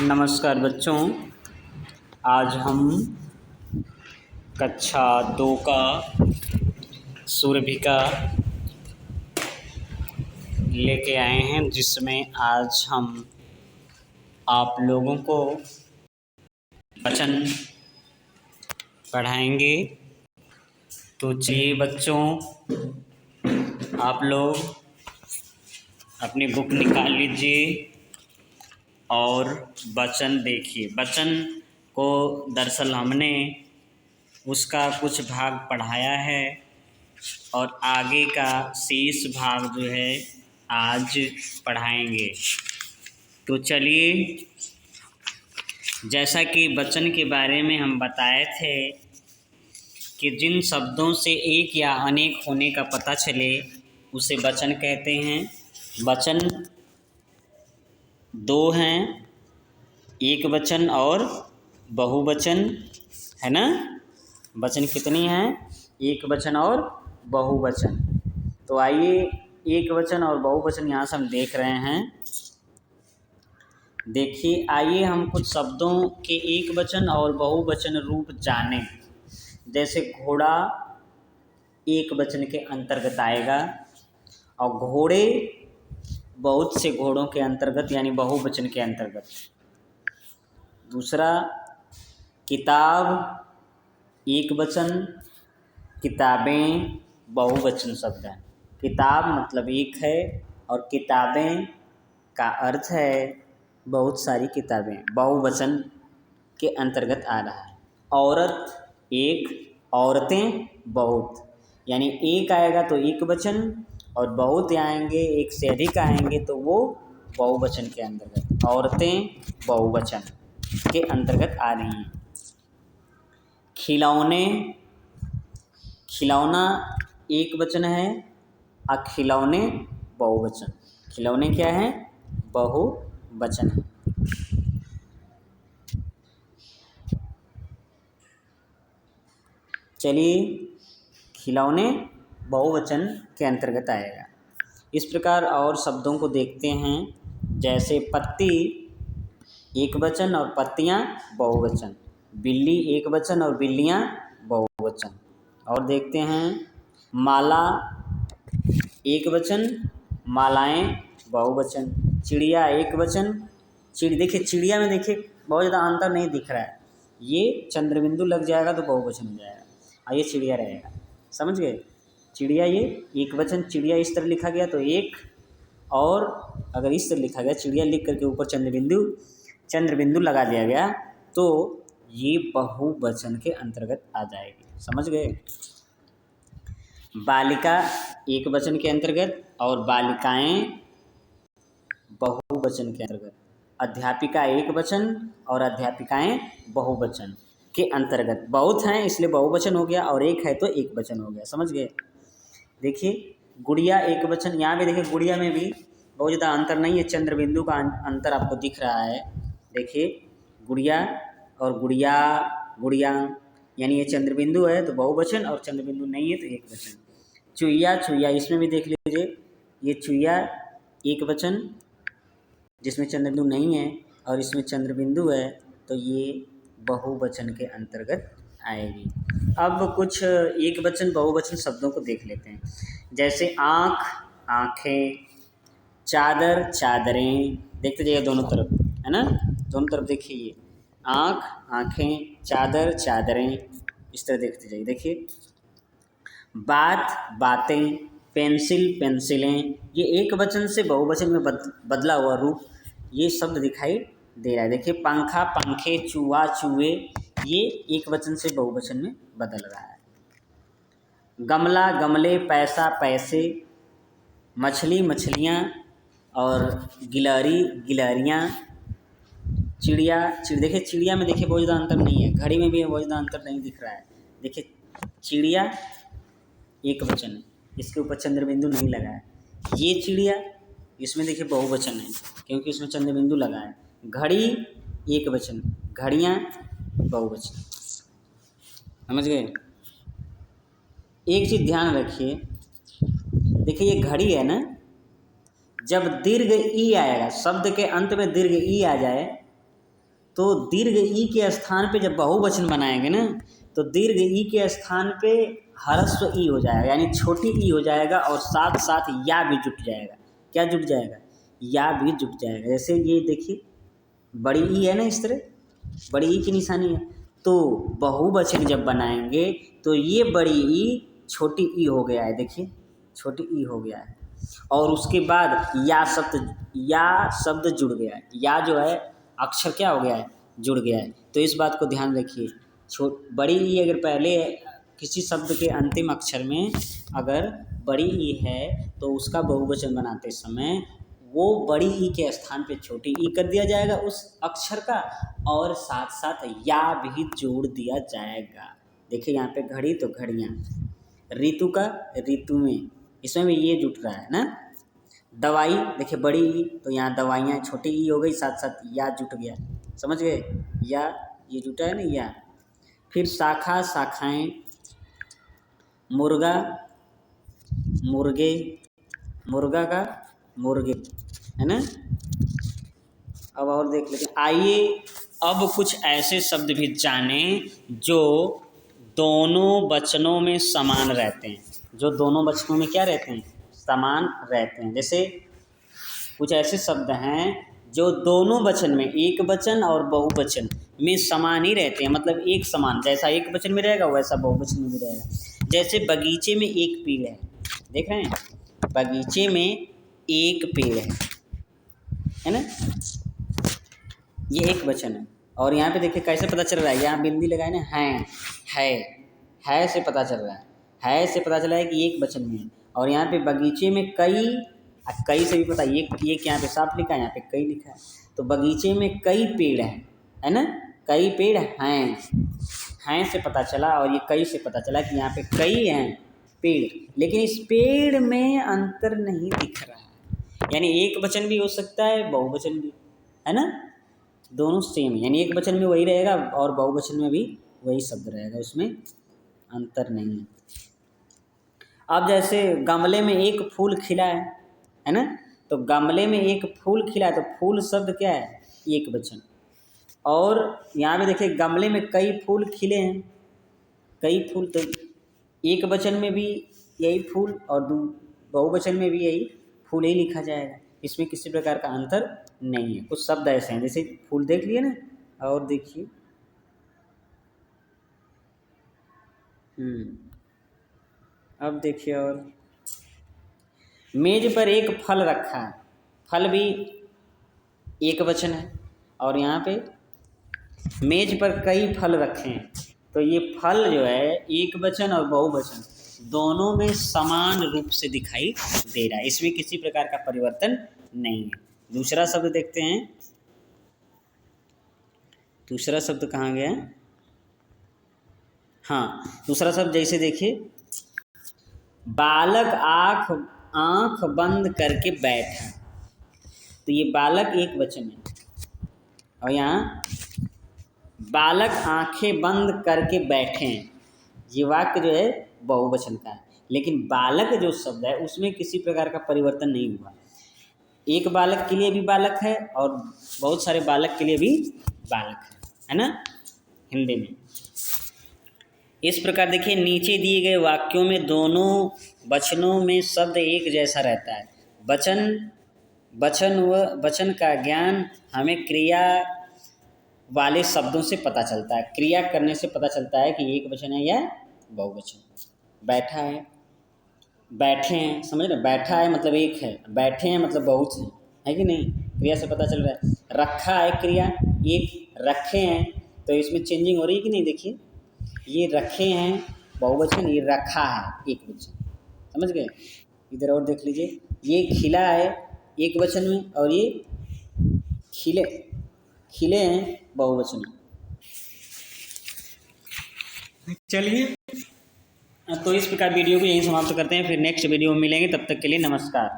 नमस्कार बच्चों, आज हम कक्षा 2 का सूर्यभिका लेके आए हैं, जिसमें आज हम आप लोगों को वचन पढ़ाएंगे। तो चलिए बच्चों, आप लोग अपनी बुक निकाल लीजिए और वचन देखिए। वचन को दरअसल हमने उसका कुछ भाग पढ़ाया है और आगे का शेष भाग जो है आज पढ़ाएंगे। तो चलिए, जैसा कि वचन के बारे में हम बताए थे कि जिन शब्दों से एक या अनेक होने का पता चले उसे वचन कहते हैं। वचन दो हैं, एक वचन और बहुवचन, है ना। वचन कितनी हैं? एक वचन और बहुवचन। तो आइए, एक वचन और बहुवचन यहाँ से हम देख रहे हैं। देखिए, आइए हम कुछ शब्दों के एक वचन और बहुवचन रूप जानें। जैसे घोड़ा एक वचन के अंतर्गत आएगा और घोड़े बहुत से घोड़ों के अंतर्गत, यानी बहुवचन के अंतर्गत। दूसरा, किताब एक वचन, किताबें बहुवचन शब्द है। किताब मतलब एक है और किताबें का अर्थ है बहुत सारी किताबें, बहुवचन के अंतर्गत आ रहा है। औरत एक, औरतें बहुत, यानी एक आएगा तो एक वचन और बहुत आएंगे, एक से अधिक आएंगे तो वो बहुवचन के अंतर्गत। औरतें बहुवचन के अंतर्गत आ रही हैं। खिलौने, खिलौना एक वचन है और खिलौने बहुवचन। खिलौने क्या है? बहुवचन है। चलिए, खिलौने बहुवचन के अंतर्गत आएगा। इस प्रकार और शब्दों को देखते हैं। जैसे पत्ती एक वचन और पत्तियां बहुवचन, बिल्ली एक वचन और बिल्लियां बहुवचन। और देखते हैं, माला एक वचन, मालाएं बहुवचन। चिड़िया एक वचन, देखिए चिड़िया में देखिए बहुत ज़्यादा अंतर नहीं दिख रहा है। ये चंद्रबिंदु लग जाएगा तो बहुवचन हो जाएगा और ये चिड़िया रहेगा। समझ गए? चिड़िया ये एक वचन, चिड़िया इस तरह लिखा गया तो एक, और अगर इस तरह लिखा गया चिड़िया लिख करके ऊपर चंद्रबिंदु लगा दिया गया तो ये बहुवचन के अंतर्गत आ जाएगी। समझ गए? बालिका एक वचन के अंतर्गत और बालिकाएं बहुवचन के अंतर्गत। अध्यापिका एक वचन और अध्यापिकाएं बहुवचन के अंतर्गत। बहुत हैं इसलिए बहुवचन हो गया और एक है तो एक वचन हो गया। समझ गए? देखिए, गुड़िया एक वचन, यहाँ भी देखिए गुड़िया में भी बहुत ज़्यादा अंतर नहीं है, चंद्रबिंदु का अंतर आपको दिख रहा है। देखिए, गुड़िया और गुड़िया, गुड़िया, यानी ये चंद्रबिंदु है तो बहुवचन और चंद्रबिंदु नहीं है तो एक वचन। चुईया, चुईया, इसमें भी देख लीजिए, ये चुईया एक वचन जिसमें चंद्रबिंदु नहीं है और इसमें चंद्रबिंदु है तो ये बहुवचन के अंतर्गत आएगी। अब कुछ एक वचन बहुवचन शब्दों को देख लेते हैं। जैसे आँख, आँखें, चादर, चादरें। देखते जाइए दोनों तरफ, है ना, दोनों तरफ देखिए, ये आँख, आँखें, चादर, चादरें, इस तरह देखते जाइए। देखिए, बात, बातें, पेंसिल, पेंसिलें, ये एक वचन से बहुवचन में बदला हुआ रूप ये शब्द दिखाई दे रहा है। देखिए, पंखा, पंखे, चूहा, चूहे, ये एक वचन से बहुवचन में बदल रहा है। गमला, गमले, पैसा, पैसे, मछली, मछलियाँ और गिलहरी, गिलहरियाँ, चिड़िया, देखिए चिड़िया में देखिए बहुत ज़्यादा अंतर नहीं है, घड़ी में भी बहुत ज़्यादा अंतर नहीं दिख रहा है। देखिए, चिड़िया एक वचन है, इसके ऊपर चंद्रबिंदु नहीं लगा है। ये चिड़िया, इसमें देखिए बहुवचन है क्योंकि इसमें चंद्रबिंदु लगा है। घड़ी एक वचन, घड़ियाँ बहुवचन। समझ गए? एक चीज़ ध्यान रखिए, देखिए ये घड़ी है ना, जब दीर्घ ई आएगा, शब्द के अंत में दीर्घ ई आ जाए तो दीर्घ ई के स्थान पे जब बहुवचन बनाएंगे ना, तो दीर्घ ई के स्थान पे ह्रस्व ई हो जाएगा, यानी छोटी ई हो जाएगा और साथ साथ या भी जुट जाएगा। क्या जुट जाएगा? या भी जुट जाएगा। जैसे ये देखिए बड़ी ई है ना, इस तरह बड़ी ई की निशानी है, तो बहुवचन जब बनाएंगे तो ये बड़ी ई छोटी ई हो गया है, देखिए छोटी ई हो गया है, और उसके बाद या शब्द जुड़ गया है। या जो है अक्षर क्या हो गया है? जुड़ गया है। तो इस बात को ध्यान रखिए, बड़ी ई अगर पहले किसी शब्द के अंतिम अक्षर में अगर बड़ी ई है तो उसका बहुवचन बनाते समय वो बड़ी ई के स्थान पे छोटी ई कर दिया जाएगा उस अक्षर का, और साथ साथ या भी जोड़ दिया जाएगा। देखिए यहाँ पे घड़ी तो घड़ियाँ, ऋतु का ऋतु में, इसमें भी ये जुट रहा है ना। दवाई देखिए बड़ी ई, तो यहाँ दवाइयाँ छोटी ई हो गई, साथ साथ या जुट गया, समझ गए? या ये जुटा है ना या। फिर शाखा शाखाएं, मुर्गा मुर्गे, मुर्गा का मुर्गे, है ना। अब और देख लेते हैं। आइए अब कुछ ऐसे शब्द भी जानें जो दोनों वचनों में समान रहते हैं, जो दोनों वचनों में क्या रहते हैं? समान रहते हैं। जैसे कुछ ऐसे शब्द हैं जो दोनों वचन में, एक वचन और बहुवचन में समान ही रहते हैं, मतलब एक समान, जैसा एक वचन में रहेगा वैसा बहुवचन में भी रहेगा। जैसे बगीचे में एक पेड़ है, देख रहे हैं, बगीचे में एक पेड़ है ना, ये एक वचन है। और यहाँ पे देखिए कैसे पता चल रहा है, यहाँ बिंदी लगाए ना, है से पता चल रहा है से पता चला है कि एक वचन में है। और यहाँ पे बगीचे में कई से भी पता, एक यहाँ पे साफ लिखा है, यहाँ पे कई लिखा है, तो बगीचे में कई पेड़ हैं, है ना, कई पेड़ हैं से पता चला, और ये कई से पता चला कि यहाँ पे कई हैं पेड़, लेकिन इस पेड़ में अंतर नहीं दिख रहा है। यानी एक वचन भी हो सकता है, बहुवचन भी, है ना, दोनों सेम, यानी एक वचन में वही रहेगा और बहुवचन में भी वही शब्द रहेगा, उसमें अंतर नहीं है। अब जैसे गमले में एक फूल खिला है ना, तो गमले में एक फूल खिला है, तो फूल शब्द क्या है? एक वचन। और यहाँ पे देखिए गमले में कई फूल खिले हैं, कई फूल, तो एक वचन में भी यही फूल और बहुवचन में भी यही फूल ही लिखा जाएगा, इसमें किसी प्रकार का अंतर नहीं है। कुछ शब्द ऐसे हैं, जैसे फूल देख लिए ना, और देखिए अब देखिए, और मेज पर एक फल रखा है, फल भी एक वचन है, और यहाँ पे मेज पर कई फल रखे हैं, तो ये फल जो है एक वचन और बहुवचन दोनों में समान रूप से दिखाई दे रहा है, इसमें किसी प्रकार का परिवर्तन नहीं है। दूसरा शब्द देखते हैं, दूसरा शब्द कहाँ गया? हाँ, दूसरा शब्द जैसे देखिए, बालक आँख बंद करके बैठा, तो ये बालक एक वचन है, और यहाँ बालक आंखें बंद करके बैठे हैं, ये वाक्य जो है बहुवचन का है, लेकिन बालक जो शब्द है उसमें किसी प्रकार का परिवर्तन नहीं हुआ। एक बालक के लिए भी बालक है और बहुत सारे बालक के लिए भी बालक है ना, हिंदी में। इस प्रकार देखिए, नीचे दिए गए वाक्यों में दोनों वचनों में शब्द एक जैसा रहता है। वचन का ज्ञान हमें क्रिया वाले शब्दों से पता चलता है, क्रिया करने से पता चलता है कि एक वचन है या बहुवचन। बैठा है, बैठे हैं, समझ रहे, बैठा है मतलब एक है, बैठे हैं मतलब बहुत है कि नहीं, क्रिया से पता चल रहा है। रखा है क्रिया एक, रखे हैं, तो इसमें चेंजिंग हो रही है कि नहीं, देखिए ये रखे हैं बहुवचन, ये रखा है एक वचन, समझ गए। इधर और देख लीजिए, ये खिला है एक वचन में, और ये खिले हैं बहुवचन में। चलिए, तो इस प्रकार वीडियो को यहीं समाप्त करते हैं, फिर नेक्स्ट वीडियो में मिलेंगे, तब तक के लिए नमस्कार।